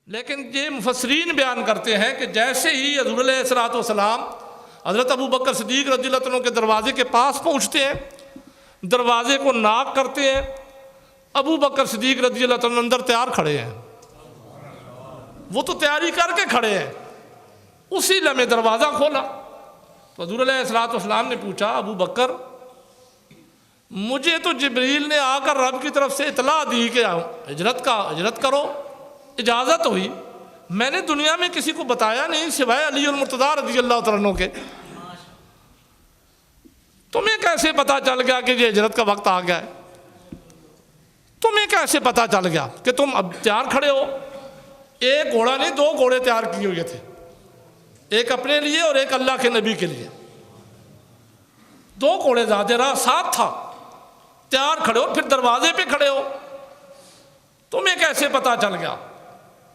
لیکن یہ مفسرین بیان کرتے ہیں کہ جیسے ہی حضور علیہ الصلوۃ والسلام حضرت ابو بکر صدیق رضی اللہ عنہ کے دروازے کے پاس پہنچتے ہیں، دروازے کو ناک کرتے ہیں، ابو بکر صدیق رضی اللہ عنہ اندر تیار کھڑے ہیں، وہ تو تیاری کر کے کھڑے ہیں، اسی لمحے دروازہ کھولا تو حضور علیہ الصلوۃ والسلام نے پوچھا، ابو بکر مجھے تو جبریل نے آ کر رب کی طرف سے اطلاع دی کہ ہجرت کرو، اجازت ہوئی، میں نے دنیا میں کسی کو بتایا نہیں سوائے علی المرتضیٰ رضی اللہ تعالیٰ عنہ کے، تمہیں کیسے پتا چل گیا کہ یہ ہجرت کا وقت آ گیا ہے؟ تمہیں کیسے پتا چل گیا کہ تم اب تیار کھڑے ہو؟ ایک گھوڑا نہیں، 2 گھوڑے تیار کیے ہوئے تھے، ایک اپنے لیے اور ایک اللہ کے نبی کے لیے، 2 گھوڑے زیادہ راہ ساتھ تھا، تیار کھڑے ہو، پھر دروازے پہ کھڑے ہو، تمہیں کیسے پتا چل گیا؟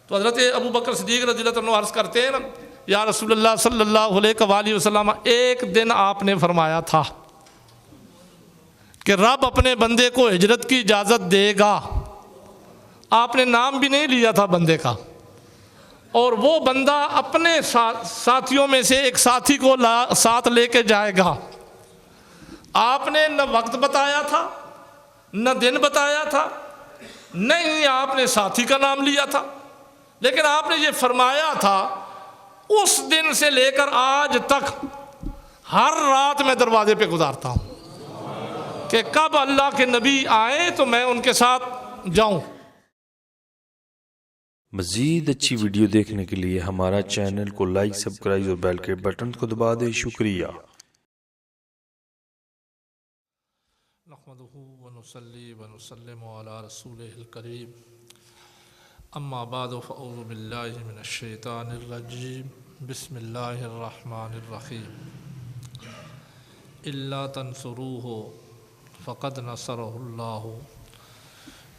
تو حضرت ابو بکر صدیق رضی اللہ عنہ عرض کرتے ہیں نا، یا رسول اللہ صلی اللہ علیہ وآلہ وسلم، ایک دن آپ نے فرمایا تھا کہ رب اپنے بندے کو ہجرت کی اجازت دے گا، آپ نے نام بھی نہیں لیا تھا بندے کا، اور وہ بندہ اپنے ساتھیوں میں سے ایک ساتھی کو ساتھ لے کے جائے گا۔ آپ نے نہ وقت بتایا تھا، نہ دن بتایا تھا، نہیں آپ نے ساتھی کا نام لیا تھا، لیکن آپ نے یہ فرمایا تھا اس دن سے لے کر آج تک ہر رات میں دروازے پہ گزارتا ہوں کہ کب اللہ کے نبی آئیں تو میں ان کے ساتھ جاؤں۔ مزید اچھی ویڈیو دیکھنے کے لیے ہمارا چینل کو لائک، سبسکرائب اور بیل کے بٹن کو دبا دیں۔ شکریہ۔ نحمدہ ونصلی ونسلم علی رسولہ الکریم، اما بعد فاعوذ باللہ من الشیطان الرجیم، بسم اللہ الرحمن الرحیم۔ الا تنصروہ فقد نصرہ اللہ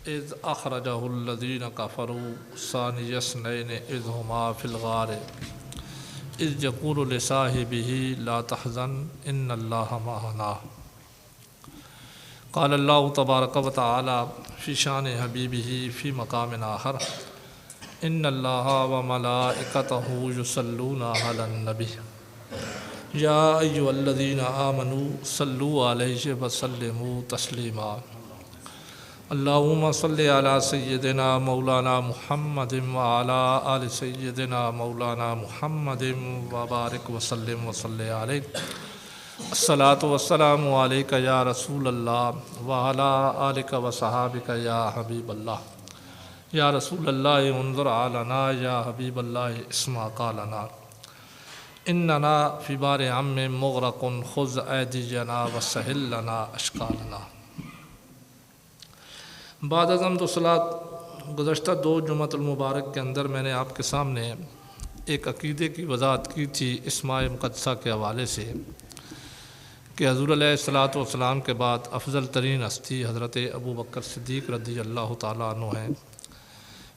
اذ اخرجہ الذین کفروا ثانی اثنین اذ ہما فی الغار اذ یقول لصاحبہ لا تحزن ان اللہ معنا۔ قال اللہ تبارک و تعالی فی شان حبیبہ فی مقام آخر، ان اللہ و ملائکتہ یصلون علی النبی یا ایھا الذین آمنوا صلوا علیہ وسلموا تسلیما۔ اللہم صلی علی سیدنا مولانا محمد وعلی آل سیدنا مولانا محمد وبارک وسلم وصلی علیہ۔ الصلاۃ والسلام علیک یا رسول اللہ وعلی آلک وصحابک یا حبیب اللہ۔ یا رسول اللہ انظر علینا، یا حبیب اللہ اسمع قالنا، اننا فی بار عم مغرق خذ ایدینا وسہل لنا اشکالنا۔ بعد از حمد و صلاۃ، گزشتہ 2 جمعۃ المبارک کے اندر میں نے آپ کے سامنے ایک عقیدے کی وضاحت کی تھی اسماء مقدسہ کے حوالے سے کہ حضور علیہ الصلوۃ والسلام کے بعد افضل ترین ہستی حضرت ابو بکر صدیق رضی اللہ تعالیٰ عنہ ہیں،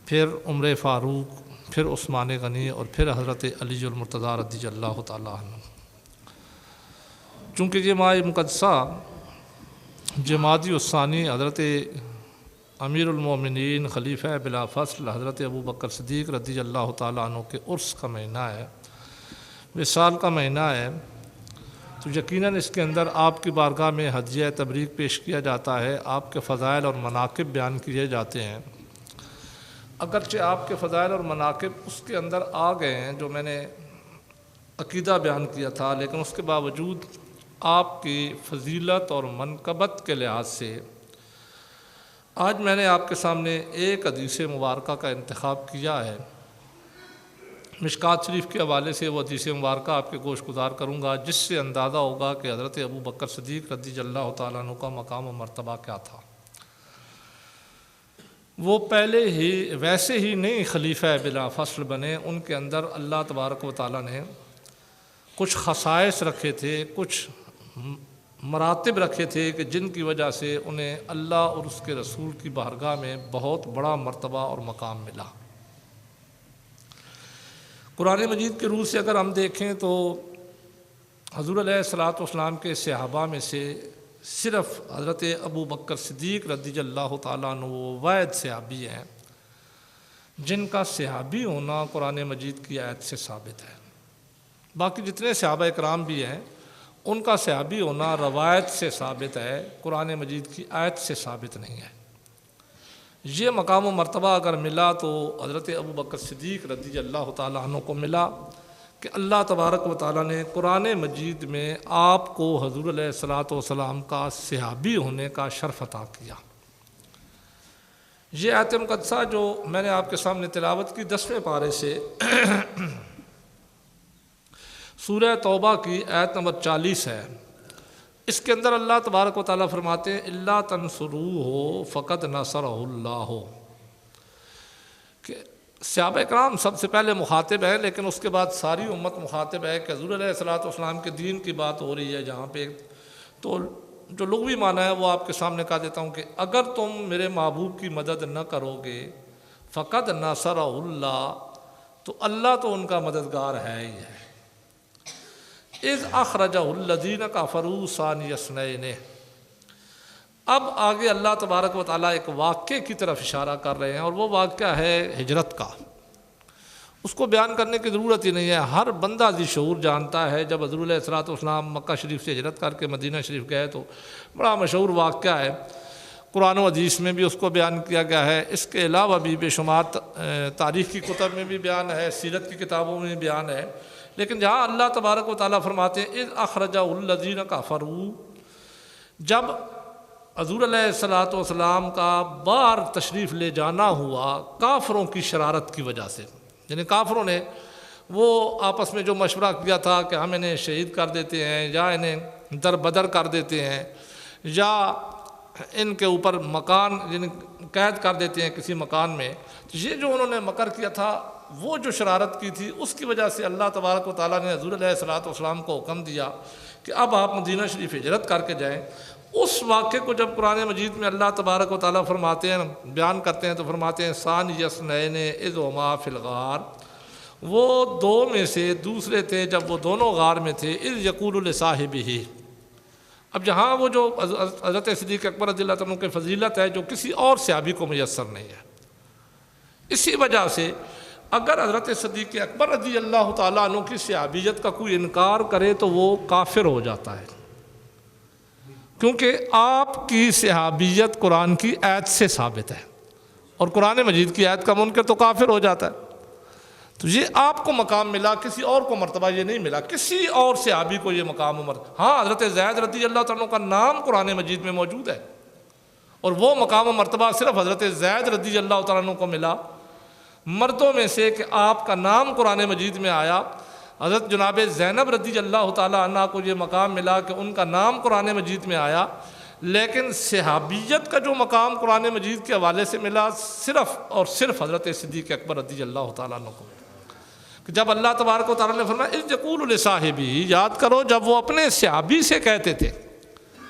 پھر عمر فاروق، پھر عثمان غنی، اور پھر حضرت علی المرتضیٰ رضی اللہ تعالیٰ عنہ۔ چونکہ یہ ماہ مقدسہ جمادی الثانی حضرت امیر المومنین خلیفہ بلا فصل حضرت ابو بکر صدیق رضی اللہ تعالیٰ عنہ کے عرس کا مہینہ ہے، وصال کا مہینہ ہے، تو یقیناً اس کے اندر آپ کی بارگاہ میں ہدیہ تبریک پیش کیا جاتا ہے، آپ کے فضائل اور مناقب بیان کیے جاتے ہیں۔ اگرچہ آپ کے فضائل اور مناقب اس کے اندر آ گئے ہیں جو میں نے عقیدہ بیان کیا تھا، لیکن اس کے باوجود آپ کی فضیلت اور منقبت کے لحاظ سے آج میں نے آپ کے سامنے ایک حدیث مبارکہ کا انتخاب کیا ہے۔ مشکوٰۃ شریف کے حوالے سے وہ حدیث مبارکہ آپ کے گوش گزار کروں گا، جس سے اندازہ ہوگا کہ حضرت ابو بکر صدیق رضی اللہ تعالیٰ عنہ کا مقام و مرتبہ کیا تھا۔ وہ پہلے ہی ویسے ہی نہیں خلیفہ بلا فصل بنے، ان کے اندر اللہ تبارک و تعالیٰ نے کچھ خصائص رکھے تھے، کچھ مراتب رکھے تھے کہ جن کی وجہ سے انہیں اللہ اور اس کے رسول کی بارگاہ میں بہت بڑا مرتبہ اور مقام ملا۔ قرآن مجید کے روح سے اگر ہم دیکھیں تو حضور علیہ الصلوۃ والسلام کے صحابہ میں سے صرف حضرت ابو بکر صدیق رضی اللہ تعالیٰ عنہ وہ واحد صحابی ہیں جن کا صحابی ہونا قرآن مجید کی آیت سے ثابت ہے۔ باقی جتنے صحابہ اکرام بھی ہیں ان کا صحابی ہونا روایت سے ثابت ہے، قرآن مجید کی آیت سے ثابت نہیں ہے۔ یہ مقام و مرتبہ اگر ملا تو حضرت ابو بکر صدیق رضی اللہ تعالیٰ عنہ کو ملا کہ اللہ تبارک و تعالیٰ نے قرآن مجید میں آپ کو حضور علیہ الصلاۃ والسلام کا صحابی ہونے کا شرف عطا کیا۔ یہ آیت مقدسہ جو میں نے آپ کے سامنے تلاوت کی 10ویں پارے سے سورہ توبہ کی آیت نمبر 40 ہے، اس کے اندر اللہ تبارک و تعالیٰ فرماتے ہیں اللہ تنصروہ فقد نصرہ اللہ، کہ صحابہ کرام سب سے پہلے مخاطب ہیں، لیکن اس کے بعد ساری امت مخاطب ہے کہ حضور علیہ الصلاۃ والسلام کے دین کی بات ہو رہی ہے جہاں پہ۔ تو جو لغوی معنی ہے وہ آپ کے سامنے کہہ دیتا ہوں کہ اگر تم میرے محبوب کی مدد نہ کرو گے فقد نصرہ اللہ، تو اللہ تو ان کا مددگار ہے ہی ہے۔ اذ اخرجہ الذین کفروا ثانی اثنین، اب آگے اللہ تبارک و تعالیٰ ایک واقعے کی طرف اشارہ کر رہے ہیں، اور وہ واقعہ ہے ہجرت کا۔ اس کو بیان کرنے کی ضرورت ہی نہیں ہے، ہر بندہ ذی شعور جانتا ہے۔ جب حضور علیہ الصلوۃ والسلام مکہ شریف سے ہجرت کر کے مدینہ شریف گئے تو بڑا مشہور واقعہ ہے، قرآن و حدیث میں بھی اس کو بیان کیا گیا ہے، اس کے علاوہ بھی بے شمار تاریخ کی کتب میں بھی بیان ہے، سیرت کی کتابوں میں بھی بیان ہے۔ لیکن جہاں اللہ تبارک و تعالیٰ فرماتے ہیں اذ اخرجہ الذین کفروا، جب حضور علیہ الصلوۃ والسلام کا باہر تشریف لے جانا ہوا کافروں کی شرارت کی وجہ سے، یعنی کافروں نے وہ آپس میں جو مشورہ کیا تھا کہ ہم انہیں شہید کر دیتے ہیں یا انہیں در بدر کر دیتے ہیں یا ان کے اوپر مکان یعنی قید کر دیتے ہیں کسی مکان میں، یہ جو انہوں نے مکر کیا تھا، وہ جو شرارت کی تھی، اس کی وجہ سے اللہ تبارک و تعالیٰ نے حضور علیہ الصلوۃ والسلام کو حکم دیا کہ اب آپ مدینہ شریف ہجرت کر کے جائیں۔ اس واقعے کو جب قرآن مجید میں اللہ تبارک و تعالیٰ فرماتے ہیں، بیان کرتے ہیں، تو فرماتے ہیں ثانی اثنین اذ ہما فی الغار، وہ دو میں سے دوسرے تھے جب وہ دونوں غار میں تھے، اذ یقول لصاحبہ۔ اب جہاں وہ جو حضرت صدیق اکبر رضی اللہ عنہ کی فضیلت ہے جو کسی اور صحابی کو میسر نہیں ہے، اسی وجہ سے اگر حضرت صدیق اکبر رضی اللہ تعالیٰ عنہ کی صحابیت کا کوئی انکار کرے تو وہ کافر ہو جاتا ہے، کیونکہ آپ کی صحابیت قرآن کی آیت سے ثابت ہے، اور قرآن مجید کی آیت کا منکر تو کافر ہو جاتا ہے۔ تو یہ آپ کو مقام ملا، کسی اور کو مرتبہ یہ نہیں ملا، کسی اور صحابی کو یہ مقام و مرتبہ۔ ہاں، حضرت زید رضی اللہ عنہ کا نام قرآن مجید میں موجود ہے، اور وہ مقام و مرتبہ صرف حضرت زید رضی اللہ عنہ کو ملا مردوں میں سے کہ آپ کا نام قرآن مجید میں آیا۔ حضرت جناب زینب رضی اللہ تعالیٰ عنہ کو یہ مقام ملا کہ ان کا نام قرآن مجید میں آیا، لیکن صحابیت کا جو مقام قرآن مجید کے حوالے سے ملا صرف اور صرف حضرت صدیق اکبر رضی اللہ تعالیٰ عنہ کو، کہ جب اللہ تبارک و تعالیٰ نے فرمایا اذ یقول لصاحبہ، یاد کرو جب وہ اپنے صحابی سے کہتے تھے،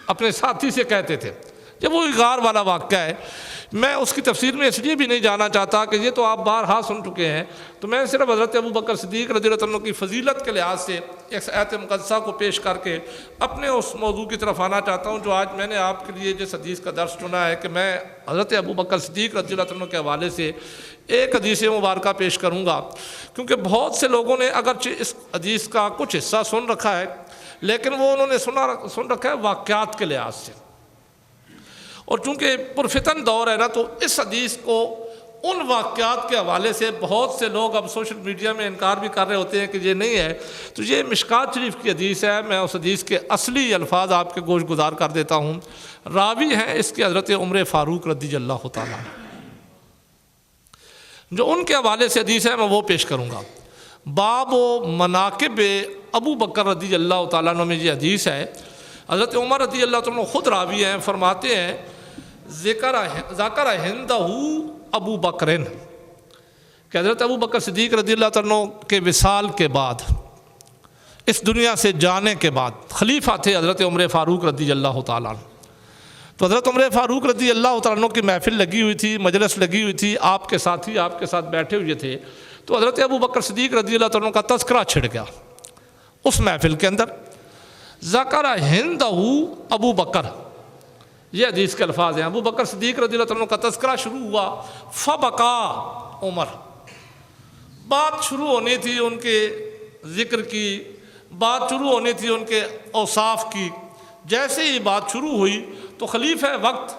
اپنے ساتھی سے کہتے تھے، جب وہ غار والا واقعہ ہے، میں اس کی تفسیر میں اس لیے بھی نہیں جانا چاہتا کہ یہ تو آپ بارہا سن چکے ہیں، تو میں صرف حضرت ابو بکر صدیق رضی اللہ عنہ کی فضیلت کے لحاظ سے ایک آیت مقدسہ کو پیش کر کے اپنے اس موضوع کی طرف آنا چاہتا ہوں جو آج میں نے آپ کے لیے جس حدیث کا درس چنا ہے، کہ میں حضرت ابو بکر صدیق رضی اللہ عنہ کے حوالے سے ایک حدیث مبارکہ پیش کروں گا، کیونکہ بہت سے لوگوں نے اگرچہ اس حدیث کا کچھ حصہ سن رکھا ہے، لیکن وہ انہوں نے سن رکھا ہے واقعات کے لحاظ سے، اور چونکہ پرفتن دور ہے نا، تو اس حدیث کو ان واقعات کے حوالے سے بہت سے لوگ اب سوشل میڈیا میں انکار بھی کر رہے ہوتے ہیں کہ یہ نہیں ہے۔ تو یہ مشکات شریف کی حدیث ہے، میں اس حدیث کے اصلی الفاظ آپ کے گوش گزار کر دیتا ہوں۔ راوی ہیں اس کے حضرت عمر فاروق رضی اللہ تعالیٰ، جو ان کے حوالے سے حدیث ہے میں وہ پیش کروں گا۔ باب و مناقب ابو بکر رضی اللہ تعالیٰ عنہ میں یہ حدیث ہے، حضرت عمر رضی اللہ عنہ خود راوی ہیں، فرماتے ہیں ذکر ہندہ ابو بکرن، کہ حضرت ابو بکر صدیق رضی اللہ عنہ کے وصال کے بعد، اس دنیا سے جانے کے بعد، خلیفہ تھے حضرت عمر فاروق رضی اللہ تعالیٰ عنہ، تو حضرت عمر فاروق رضی اللہ تعالیٰ عنہ کی محفل لگی ہوئی تھی، مجلس لگی ہوئی تھی، آپ کے ساتھی آپ کے ساتھ بیٹھے ہوئے تھے، تو حضرت ابو بکر صدیق رضی اللہ عنہ کا تذکرہ چھڑ گیا اس محفل کے اندر۔ ذکر ہندہ ابو بکر، یہ حدیث کے الفاظ ہیں، ابو بکر صدیق رضی اللہ عنہ کا تذکرہ شروع ہوا، فبکا عمر، بات شروع ہونی تھی ان کے ذکر کی، بات شروع ہونی تھی ان کے اوصاف کی۔ جیسے ہی بات شروع ہوئی تو خلیفہ وقت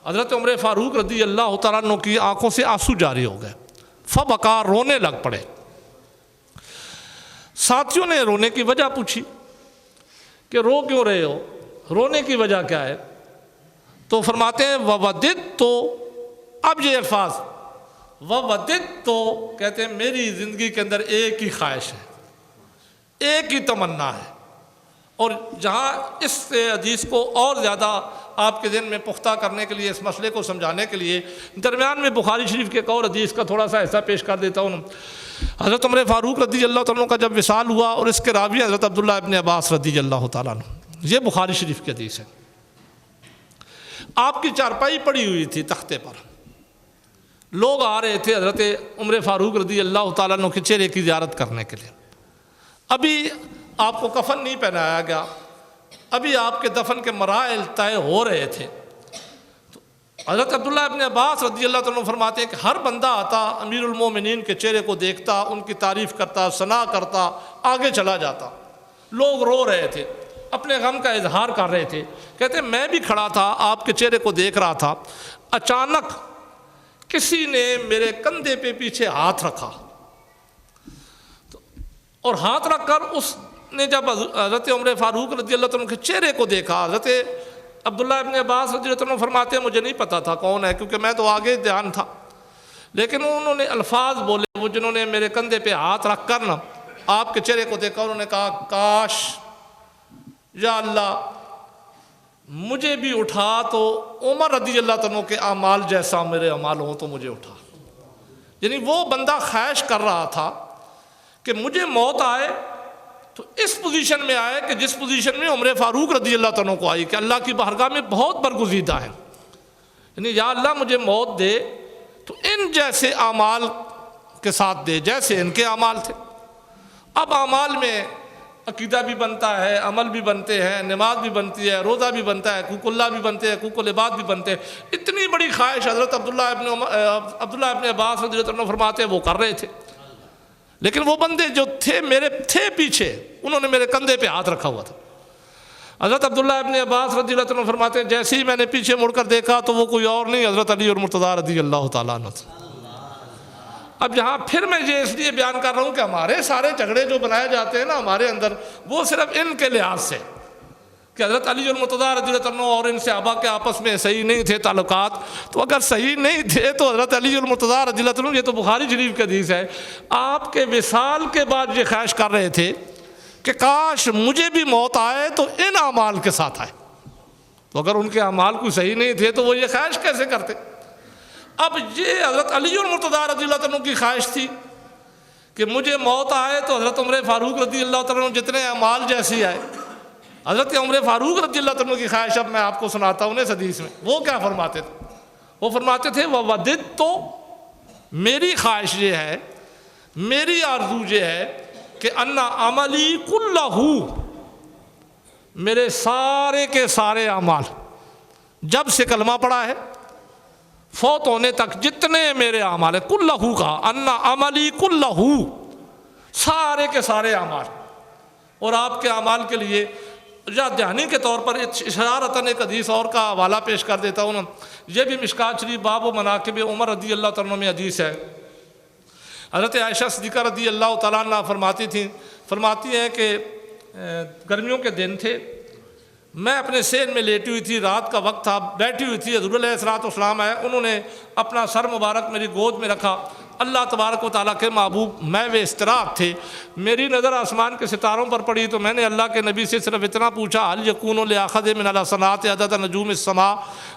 حضرت عمر فاروق رضی اللہ تعالیٰ عنہ کی آنکھوں سے آنسو جاری ہو گئے، فبکا، رونے لگ پڑے۔ ساتھیوں نے رونے کی وجہ پوچھی کہ رو کیوں رہے ہو، رونے کی وجہ کیا ہے؟ تو فرماتے ہیں وَوَدِدْتُ، اب یہ الفاظ وَوَدِدْتُ کہتے ہیں میری زندگی کے اندر ایک ہی خواہش ہے، ایک ہی تمنا ہے۔ اور جہاں اس حدیث کو اور زیادہ آپ کے ذہن میں پختہ کرنے کے لیے، اس مسئلے کو سمجھانے کے لیے درمیان میں بخاری شریف کے ایک اور حدیث کا تھوڑا سا حصہ پیش کر دیتا ہوں۔ حضرت عمر فاروق رضی اللہ تعالیٰ عنہ کا جب وصال ہوا اور اس کے راوی حضرت عبداللہ ابن عباس رضی اللہ تعالیٰ عنہ، یہ بخاری شریف کی حدیث ہے۔ آپ کی چارپائی پڑی ہوئی تھی تختے پر، لوگ آ رہے تھے حضرت عمر فاروق رضی اللہ تعالیٰ عنہ کے چہرے کی زیارت کرنے کے لیے۔ ابھی آپ کو کفن نہیں پہنایا گیا، ابھی آپ کے دفن کے مراحل طے ہو رہے تھے۔ تو حضرت عبداللہ ابن عباس رضی اللہ تعالیٰ عنہ فرماتے ہیں کہ ہر بندہ آتا، امیر المومنین کے چہرے کو دیکھتا، ان کی تعریف کرتا، ثنا کرتا، آگے چلا جاتا۔ لوگ رو رہے تھے، اپنے غم کا اظہار کر رہے تھے۔ کہتے ہیں میں بھی کھڑا تھا، آپ کے چہرے کو دیکھ رہا تھا، اچانک کسی نے میرے کندھے پہ پیچھے ہاتھ رکھا، اور ہاتھ رکھ کر اس نے جب حضرت عمر فاروق رضی اللہ عنہ کے چہرے کو دیکھا، حضرت عبداللہ ابن عباس رضی اللہ عنہ فرماتے ہیں مجھے نہیں پتا تھا کون ہے، کیونکہ میں تو آگے دھیان تھا، لیکن انہوں نے الفاظ بولے وہ جنہوں نے میرے کندھے پہ ہاتھ رکھ کر نا آپ کے چہرے کو دیکھا، انہوں نے کہا کاش یا اللہ مجھے بھی اٹھا تو عمر رضی اللہ عنہ کے اعمال جیسا میرے اعمال ہوں تو مجھے اٹھا۔ یعنی وہ بندہ خواہش کر رہا تھا کہ مجھے موت آئے تو اس پوزیشن میں آئے کہ جس پوزیشن میں عمر فاروق رضی اللہ عنہ کو آئی، کہ اللہ کی بارگاہ میں بہت برگزیدہ ہے، یعنی یا اللہ مجھے موت دے تو ان جیسے اعمال کے ساتھ دے جیسے ان کے اعمال تھے۔ اب اعمال میں عقیدہ بھی بنتا ہے، عمل بھی بنتے ہیں، نماز بھی بنتی ہے، روزہ بھی بنتا ہے، حقوق اللہ بھی بنتے ہیں، حقوق العباد بھی بنتے ہیں۔ اتنی بڑی خواہش حضرت عبداللہ ابن عباس رضی اللہ عنہ فرماتے ہیں وہ کر رہے تھے، لیکن وہ بندے جو تھے میرے تھے پیچھے، انہوں نے میرے کندھے پہ ہاتھ رکھا ہوا تھا۔ حضرت عبداللہ ابن عباس رضی اللہ عنہ فرماتے ہیں جیسے ہی میں نے پیچھے مڑ کر دیکھا تو وہ کوئی اور نہیں حضرت علی اور مرتضیٰ رضی اللہ تعالیٰ عنہ تھا۔ اب یہاں پھر میں یہ اس لیے بیان کر رہا ہوں کہ ہمارے سارے جھگڑے جو بنائے جاتے ہیں نا ہمارے اندر، وہ صرف ان کے لحاظ سے کہ حضرت علی اور مرتضیٰ رضی اللہ عنہ اور ان صحابہ کے آپس میں صحیح نہیں تھے تعلقات، تو اگر صحیح نہیں تھے تو حضرت علی اور مرتضیٰ رضی اللہ عنہ، یہ تو بخاری شریف کی حدیث ہے، آپ کے وصال کے بعد یہ خواہش کر رہے تھے کہ کاش مجھے بھی موت آئے تو ان اعمال کے ساتھ آئے۔ تو اگر ان کے اعمال کوئی صحیح نہیں تھے تو وہ یہ خواہش کیسے کرتے؟ اب یہ حضرت علی اور مرتضیٰ رضی اللہ عنہ کی خواہش تھی کہ مجھے موت آئے تو حضرت عمر فاروق رضی اللہ عنہ جتنے اعمال جیسی آئے۔ حضرت عمر فاروق رضی اللہ عنہ کی خواہش اب میں آپ کو سناتا ہوں اس حدیث میں، وہ کیا فرماتے تھے؟ وہ فرماتے تھے وَوَدِدْتُ، میری خواہش یہ ہے، میری آرزو یہ ہے کہ اَنَّ عَمَلِي كُلَّهُ، میرے سارے کے سارے اعمال جب سے کلمہ پڑھا ہے فوت ہونے تک جتنے میرے اعمال ہیں، کلہ کا اَنَّ عَمَلِي كُلَّهُ، سارے کے سارے اعمال، اور آپ کے اعمال کے لیے یا دہانی کے طور پر اشارتاً ایک حدیث اور کا حوالہ پیش کر دیتا ہوں، یہ بھی مشکات شریف باب و مناقب عمر رضی اللہ عنہ میں حدیث ہے۔ حضرت عائشہ صدیقہ رضی اللہ تعالیٰ عنہ فرماتی ہیں کہ گرمیوں کے دن تھے، میں اپنے سین میں لیٹی ہوئی تھی، رات کا وقت تھا، بیٹھی ہوئی تھی، حضور علیہ السلام آئے، انہوں نے اپنا سر مبارک میری گود میں رکھا۔ اللہ تبارک و تعالیٰ کے محبوب میں وہ استراحت تھے، میری نظر آسمان کے ستاروں پر پڑی تو میں نے اللہ کے نبی سے صرف اتنا پوچھا هل يكون لآخذ من الحسنات عدد نجوم السماء،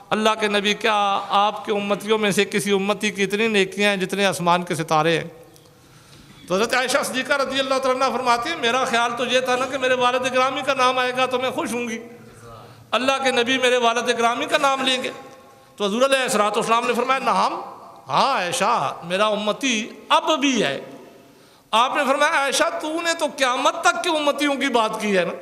اللہ کے نبی کیا آپ کے امتیوں میں سے کسی امتی کی اتنی نیکیاں ہیں جتنے آسمان کے ستارے ہیں؟ تو حضرت عائشہ صدیقہ رضی اللہ تعالیٰ عنہ فرماتی ہیں میرا خیال تو یہ تھا نا کہ میرے والد گرامی کا نام آئے گا تو میں خوش ہوں گی، اللہ کے نبی میرے والد گرامی کا نام لیں گے۔ تو حضور علیہ السلام نے فرمایا نعم، ہاں عائشہ میرا امتی اب بھی ہے۔ آپ نے فرمایا عائشہ تو نے تو قیامت تک کے امتیوں کی بات کی ہے نا،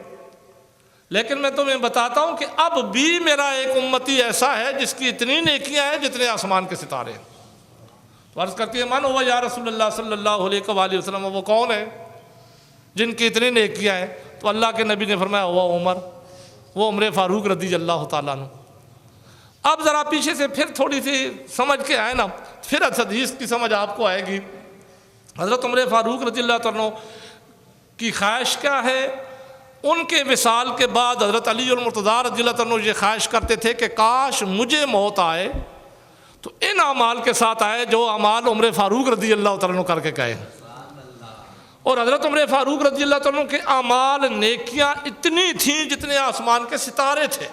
لیکن میں تمہیں بتاتا ہوں کہ اب بھی میرا ایک امتی ایسا ہے جس کی اتنی نیکیاں ہیں جتنے آسمان کے ستارے ہیں۔ تو عرض کرتی ہے من ہوا یا رسول اللہ صلی اللہ علیہ وآلہ وسلم، وہ کون ہے جن کی اتنی نیکیاں ہیں؟ تو اللہ کے نبی نے فرمایا ہوا عمر، وہ عمر فاروق رضی اللہ تعالیٰ عنہ۔ اب ذرا پیچھے سے پھر تھوڑی سی سمجھ کے آئے نا، پھر حدیث کی سمجھ آپ کو آئے گی۔ حضرت عمر فاروق رضی اللہ تعالیٰ عنہ کی خواہش کیا ہے؟ ان کے وصال کے بعد حضرت علی المرتضیٰ رضی اللہ عنہ یہ خواہش کرتے تھے کہ کاش مجھے موت آئے تو ان اعمال کے ساتھ آئے جو اعمال عمر فاروق رضی اللہ تعالیٰ عنہ کر کے گئے۔ اور حضرت عمر فاروق رضی اللہ تعالیٰ عنہ کے اعمال نیکیاں اتنی تھیں جتنے آسمان کے ستارے تھے،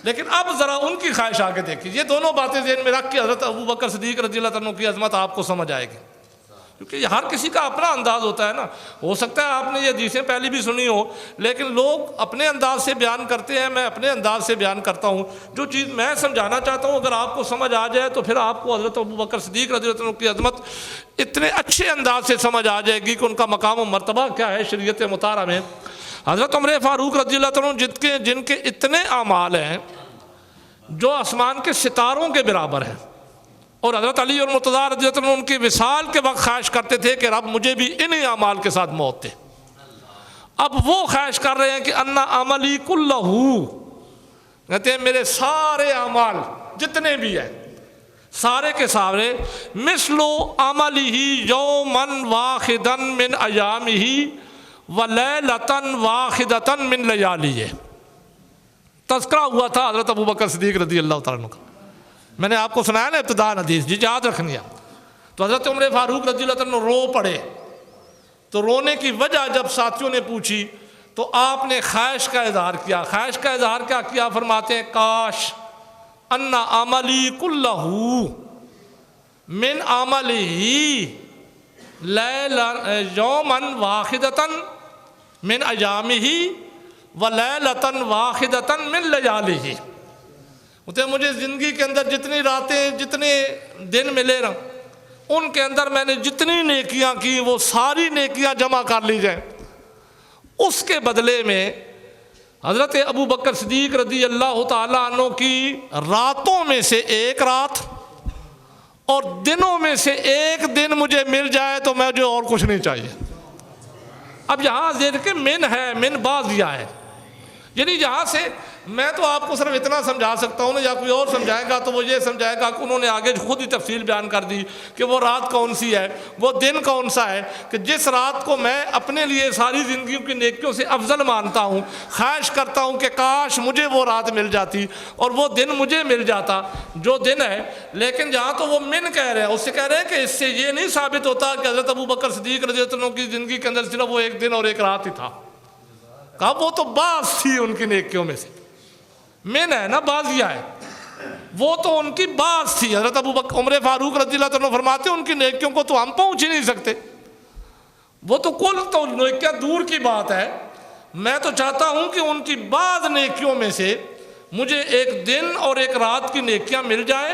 لیکن اب ذرا ان کی خواہش آگے دیکھیں۔ یہ دونوں باتیں ذہن میں رکھ کے حضرت ابو بکر صدیق رضی اللہ عنہ کی عظمت آپ کو سمجھ آئے گی، کیونکہ یہ ہر کسی کا اپنا انداز ہوتا ہے نا۔ ہو سکتا ہے آپ نے یہ حدیثیں پہلے بھی سنی ہو، لیکن لوگ اپنے انداز سے بیان کرتے ہیں، میں اپنے انداز سے بیان کرتا ہوں۔ جو چیز میں سمجھانا چاہتا ہوں اگر آپ کو سمجھ آ جائے تو پھر آپ کو حضرت ابو بکر صدیق رضی اللہ عنہ کی عظمت اتنے اچھے انداز سے سمجھ آ جائے گی کہ ان کا مقام و مرتبہ کیا ہے شریعت مطہرہ میں۔ حضرت عمر فاروق رضی اللہ عنہ جن کے اتنے اعمال ہیں جو آسمان کے ستاروں کے برابر ہیں، اور حضرت علی اور مرتضیٰ رضی اللہ عنہ ان کی وصال کے وقت خواہش کرتے تھے کہ رب مجھے بھی انہی اعمال کے ساتھ موت دے۔ اب وہ خواہش کر رہے ہیں کہ انا عملی کلہ، کہتے ہیں میرے سارے اعمال جتنے بھی ہیں سارے کے سارے مثل عملہ یومن واحدا من ایامہ ولیلۃ واحدۃ من لیالیہ۔ تذکرہ ہوا تھا حضرت ابو بکر صدیق رضی اللہ تعالیٰ عنہ کا، میں نے آپ کو سنایا نا ابتداء حدیث، جی یاد رکھنی ہے۔ تو حضرت عمر فاروق رضی اللہ عنہ رو پڑے، تو رونے کی وجہ جب ساتھیوں نے پوچھی تو آپ نے خواہش کا اظہار کیا۔ خواہش کا اظہار کیا کیا؟ فرماتے ہیں کاش ان عملی کلہ من عملہ یومن واحدۃ من ایامہ ولیلۃ واحدۃ من لیالیہ۔ مجھے زندگی کے اندر جتنی راتیں جتنے دن ملے نا، ان کے اندر میں نے جتنی نیکیاں کی وہ ساری نیکیاں جمع کر لی جائیں، اس کے بدلے میں حضرت ابو بکر صدیق رضی اللہ تعالیٰ عنہ کی راتوں میں سے ایک رات اور دنوں میں سے ایک دن مجھے مل جائے تو مجھے اور کچھ نہیں چاہیے۔ اب یہاں دیکھیں من ہے، من باز ہے، یعنی یہاں سے میں تو آپ کو صرف اتنا سمجھا سکتا ہوں، یا کوئی اور سمجھائے گا تو وہ یہ سمجھائے گا کہ انہوں نے آگے خود ہی تفصیل بیان کر دی کہ وہ رات کون سی ہے، وہ دن کون سا ہے، کہ جس رات کو میں اپنے لیے ساری زندگیوں کی نیکیوں سے افضل مانتا ہوں، خواہش کرتا ہوں کہ کاش مجھے وہ رات مل جاتی اور وہ دن مجھے مل جاتا جو دن ہے۔ لیکن جہاں تو وہ من کہہ رہے ہیں، اس سے کہہ رہے ہیں کہ اس سے یہ نہیں ثابت ہوتا کہ حضرت ابو بکر صدیق رضی اللہ عنہ کی زندگی کے اندر صرف وہ ایک دن اور ایک رات ہی تھا، کہا وہ تو بعض تھی ان کی نیکیوں میں سے، من ہے نا بازیہ ہے، وہ تو ان کی بعض تھی۔ حضرت ابو بکر عمر فاروق رضی اللہ عنہ فرماتے ہیں ان کی نیکیوں کو تو ہم پہنچ ہی نہیں سکتے، وہ تو کل تو نیکیاں دور کی بات ہے۔ میں تو چاہتا ہوں کہ ان کی بعض نیکیوں میں سے مجھے ایک دن اور ایک رات کی نیکیاں مل جائیں،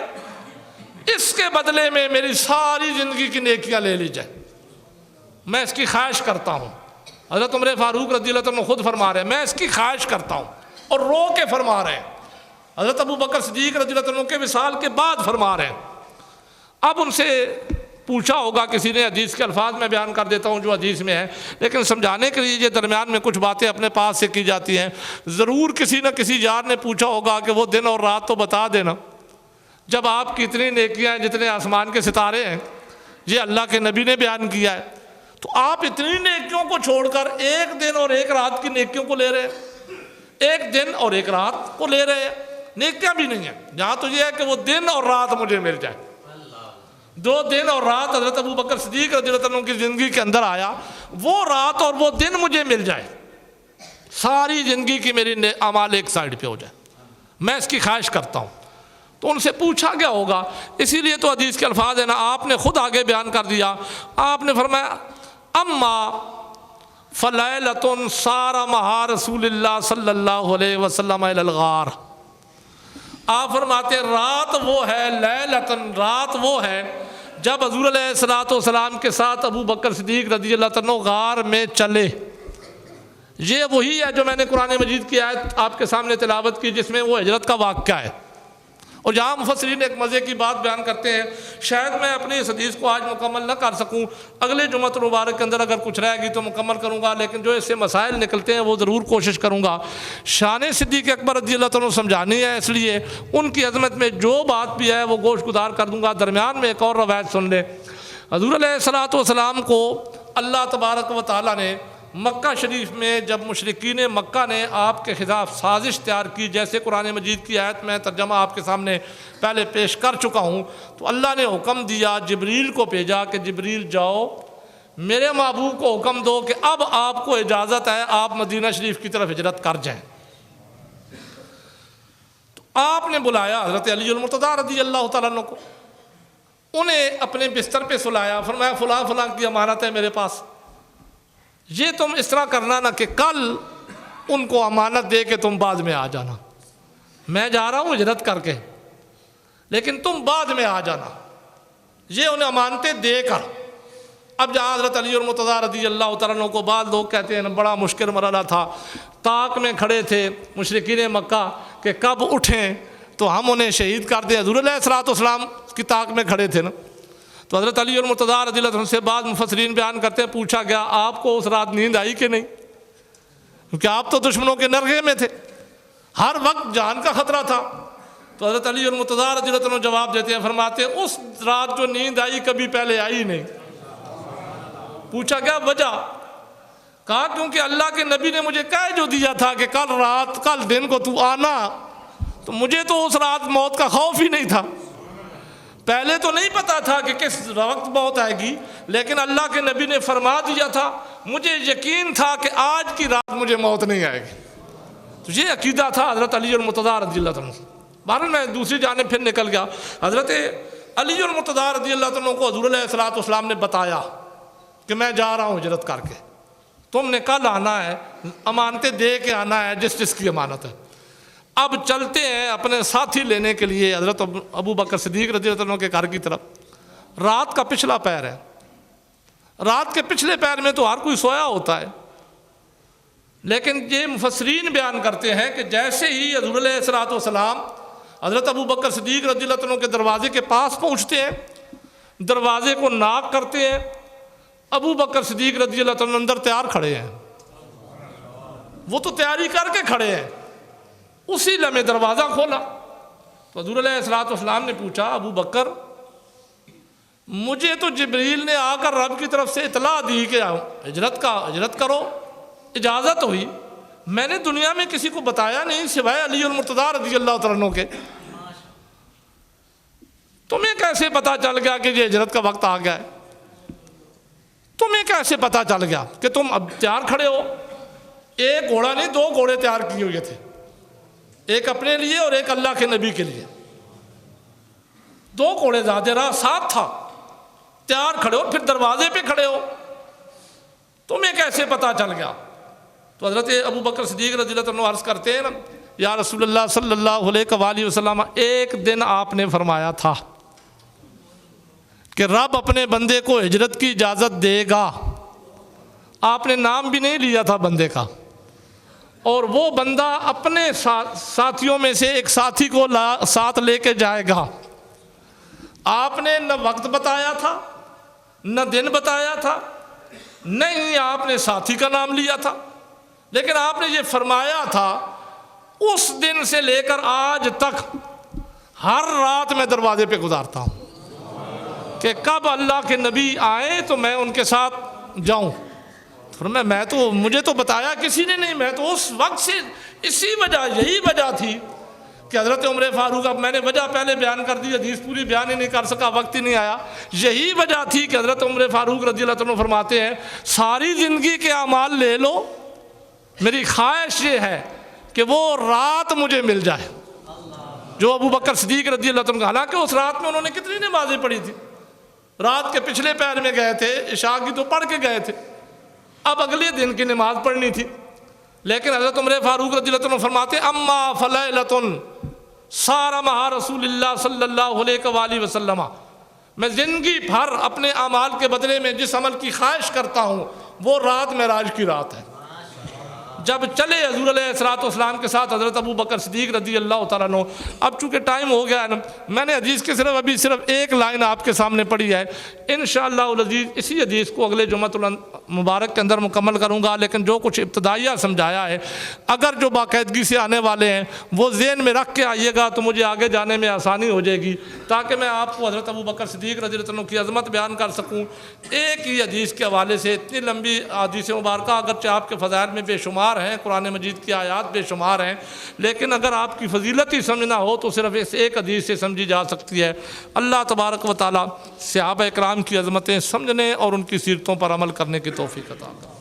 اس کے بدلے میں میری ساری زندگی کی نیکیاں لے لی جائیں، میں اس کی خواہش کرتا ہوں۔ حضرت عمر فاروق رضی اللہ عنہ خود فرما رہے ہیں میں اس کی خواہش کرتا ہوں، اور رو کے فرما رہے ہیں۔ حضرت ابو بکر صدیق رضی اللہ عنہ کے وصال کے بعد فرما رہے ہیں۔ اب ان سے پوچھا ہوگا کسی نے، حدیث کے الفاظ میں بیان کر دیتا ہوں جو حدیث میں ہے، لیکن سمجھانے کے لیے یہ درمیان میں کچھ باتیں اپنے پاس سے کی جاتی ہیں۔ ضرور کسی نہ کسی یار نے پوچھا ہوگا کہ وہ دن اور رات تو بتا دینا، جب آپ کی اتنی نیکیاں ہیں جتنے آسمان کے ستارے ہیں، یہ اللہ کے نبی نے بیان کیا ہے، تو آپ اتنی نیکیوں کو چھوڑ کر ایک دن اور ایک رات کی نیکیوں کو لے رہے ہیں، ایک دن اور ایک رات کو لے رہے ہیں، نیکیاں بھی نہیں ہیں۔ جہاں تو یہ ہے کہ وہ دن اور رات مجھے مل جائے، 2 دن اور رات حضرت ابو بکر صدیق رضی اللہ عنہ کی زندگی کے اندر آیا، وہ رات اور وہ دن مجھے مل جائے، ساری زندگی کی میری اعمال ایک سائیڈ پہ ہو جائے، میں اس کی خواہش کرتا ہوں۔ تو ان سے پوچھا گیا ہوگا، اسی لیے تو حدیث کے الفاظ ہیں نا، آپ نے خود آگے بیان کر دیا، آپ نے فرمایا اما فلیلۃ سار مع رسول اللہ صلی اللہ علیہ وسلم الی الغار۔ آپ فرماتے ہیں رات وہ ہے، لیلۃ رات وہ ہے جب حضور علیہ الصلوۃ والسلام کے ساتھ ابو بکر صدیق رضی اللہ عنہ غار میں چلے۔ یہ وہی ہے جو میں نے قرآن مجید کی آیت آپ کے سامنے تلاوت کی جس میں وہ ہجرت کا واقعہ ہے۔ اور یہاں مفسرین ایک مزے کی بات بیان کرتے ہیں، شاید میں اپنی اس حدیث کو آج مکمل نہ کر سکوں، اگلے جمعۃ المبارک کے اندر اگر کچھ رہے گی تو مکمل کروں گا، لیکن جو اس سے مسائل نکلتے ہیں وہ ضرور کوشش کروں گا۔ شان صدیق اکبر رضی اللہ تعالیٰ سمجھانی ہے، اس لیے ان کی عظمت میں جو بات بھی ہے وہ گوش گزار کر دوں گا۔ درمیان میں ایک اور روایت سن لیں، حضور علیہ الصلوۃ والسلام کو اللہ تبارک و تعالیٰ نے مکہ شریف میں جب مشرکین مکہ نے آپ کے خلاف سازش تیار کی، جیسے قرآن مجید کی آیت میں ترجمہ آپ کے سامنے پہلے پیش کر چکا ہوں، تو اللہ نے حکم دیا، جبریل کو بھیجا کہ جبریل جاؤ میرے محبوب کو حکم دو کہ اب آپ کو اجازت ہے آپ مدینہ شریف کی طرف ہجرت کر جائیں۔ تو آپ نے بلایا حضرت علی المرتضیٰ رضی اللہ تعالیٰ عنہ کو، انہیں اپنے بستر پہ سلایا، فرمایا فلاں فلاں کی امانت ہے میرے پاس، یہ تم اس طرح کرنا نہ کہ کل ان کو امانت دے کے تم بعد میں آ جانا، میں جا رہا ہوں ہجرت کر کے لیکن تم بعد میں آ جانا، یہ انہیں امانتیں دے کر۔ اب جہاں حضرت علی المرتضیٰ رضی اللہ تعالیٰ عنہ کو بعض لوگ کہتے ہیں بڑا مشکل مرحلہ تھا، طاق میں کھڑے تھے مشرکین مکہ کہ کب اٹھیں تو ہم انہیں شہید کر دیں، حضور علیہ الصلوۃ والسلام کی طاق میں کھڑے تھے نا۔ تو حضرت علی المرتضیٰ رضی اللہ عنہ سے بعض مفسرین بیان کرتے ہیں، پوچھا گیا آپ کو اس رات نیند آئی کہ نہیں، کیونکہ آپ تو دشمنوں کے نرغے میں تھے، ہر وقت جان کا خطرہ تھا۔ تو حضرت علی المرتضیٰ رضی اللہ عنہ جواب دیتے ہیں، فرماتے ہیں اس رات جو نیند آئی کبھی پہلے آئی نہیں۔ پوچھا گیا وجہ، کہا کیونکہ اللہ کے نبی نے مجھے کہہ جو دیا تھا کہ کل دن کو تو آنا، تو مجھے تو اس رات موت کا خوف ہی نہیں تھا، پہلے تو نہیں پتا تھا کہ کس وقت موت آئے گی، لیکن اللہ کے نبی نے فرما دیا تھا، مجھے یقین تھا کہ آج کی رات مجھے موت نہیں آئے گی۔ تو یہ عقیدہ تھا حضرت علی المرتضیٰ رضی اللہ عنہ۔ بہرحال میں دوسری جانب پھر نکل گیا، حضرت علی المرتضیٰ رضی اللہ عنہ کو حضور علیہ الصلوۃ والسلام نے بتایا کہ میں جا رہا ہوں ہجرت کر کے، تم نے کل آنا ہے، امانتیں دے کے آنا ہے جس جس کی امانت ہے۔ اب چلتے ہیں اپنے ساتھی لینے کے لیے حضرت ابو بکر صدیق رضی اللہ عنہ کے گھر کی طرف۔ رات کا پچھلا پہر ہے، رات کے پچھلے پہر میں تو ہر کوئی سویا ہوتا ہے، لیکن یہ مفسرین بیان کرتے ہیں کہ جیسے ہی حضور علیہ الصلوۃ والسلام حضرت ابو بکر صدیق رضی اللہ عنہ کے دروازے کے پاس پہنچتے ہیں، دروازے کو ناک کرتے ہیں، ابو بکر صدیق رضی اللہ عنہ اندر تیار کھڑے ہیں، وہ تو تیاری کر کے کھڑے ہیں، اسی لمحے دروازہ کھولا تو حضور علیہ الصلوۃ والسلام نے پوچھا، ابو بکر مجھے تو جبریل نے آ کر رب کی طرف سے اطلاع دی کہ ہجرت کرو، اجازت ہوئی، میں نے دنیا میں کسی کو بتایا نہیں سوائے علی المرتضیٰ رضی اللہ تعالیٰ عنہ کے، تمہیں کیسے پتا چل گیا کہ یہ ہجرت کا وقت آ گیا ہے؟ تمہیں کیسے پتا چل گیا کہ تم اب تیار کھڑے ہو؟ ایک گھوڑا نہیں، 2 گھوڑے تیار کیے ہوئے تھے، ایک اپنے لیے اور ایک اللہ کے نبی کے لیے، 2 گھوڑے زیادہ راہ ساتھ تھا، تیار کھڑے ہو، پھر دروازے پہ کھڑے ہو، تمہیں کیسے پتا چل گیا؟ تو حضرت ابو بکر صدیق رضی اللہ عنہ عرض کرتے ہیں نا، یا رسول اللہ صلی اللہ علیہ وآلہ وسلم، ایک دن آپ نے فرمایا تھا کہ رب اپنے بندے کو ہجرت کی اجازت دے گا، آپ نے نام بھی نہیں لیا تھا بندے کا، اور وہ بندہ اپنے ساتھیوں میں سے ایک ساتھی کو ساتھ لے کے جائے گا۔ آپ نے نہ وقت بتایا تھا، نہ دن بتایا تھا، نہیں آپ نے ساتھی کا نام لیا تھا، لیکن آپ نے یہ فرمایا تھا اس دن سے لے کر آج تک ہر رات میں دروازے پہ گزارتا ہوں کہ کب اللہ کے نبی آئیں تو میں ان کے ساتھ جاؤں۔ میں تو مجھے تو بتایا کسی نے نہیں، میں تو اس وقت سے اسی وجہ، یہی وجہ تھی کہ حضرت عمر فاروق، اب میں نے وجہ پہلے بیان کر دی، حدیث پوری بیان ہی نہیں کر سکا، وقت ہی نہیں آیا، یہی وجہ تھی کہ حضرت عمر فاروق رضی اللہ عنہ فرماتے ہیں ساری زندگی کے اعمال لے لو، میری خواہش یہ ہے کہ وہ رات مجھے مل جائے جو ابو بکر صدیق رضی اللہ عنہ، حالانکہ اس رات میں انہوں نے کتنی نمازیں پڑھی تھی، رات کے پچھلے پہر میں گئے تھے، عشاء کی تو پڑھ کے گئے تھے، اب اگلے دن کی نماز پڑھنی تھی، لیکن حضرت عمر فاروق رضی اللہ عنہ فرماتے اما فلیلۃ سار مع رسول اللہ صلی اللہ علیہ وآلہ وسلم، میں زندگی بھر اپنے اعمال کے بدلے میں جس عمل کی خواہش کرتا ہوں وہ رات معراج کی رات ہے، جب چلے حضور علیہ الصلوۃ والسلام کے ساتھ حضرت ابو بکر صدیق رضی اللہ تعالیٰ عنہ، اب چونکہ ٹائم ہو گیا ہے نا، میں نے حدیث کے صرف ایک لائن آپ کے سامنے پڑھی ہے، انشاءاللہ العزیز اسی حدیث کو اگلے جمعۃ المبارک کے اندر مکمل کروں گا، لیکن جو کچھ ابتدائیہ سمجھایا ہے اگر جو باقاعدگی سے آنے والے ہیں وہ ذہن میں رکھ کے آئیے گا تو مجھے آگے جانے میں آسانی ہو جائے گی، تاکہ میں آپ کو حضرت ابو بکر صدیق رضی اللہ عنہ کی عظمت بیان کر سکوں۔ ایک ہی حدیث کے حوالے سے اتنی لمبی حدیث مبارکہ اگرچہ آپ کے فضائل میں بے شمار ہیں، قرآن مجید کی آیات بے شمار ہیں، لیکن اگر آپ کی فضیلت ہی سمجھنا ہو تو صرف اس ایک حدیث سے سمجھی جا سکتی ہے۔ اللہ تبارک و تعالیٰ صحابہ اکرام کی عظمتیں سمجھنے اور ان کی سیرتوں پر عمل کرنے کی توفیق عطا کرے۔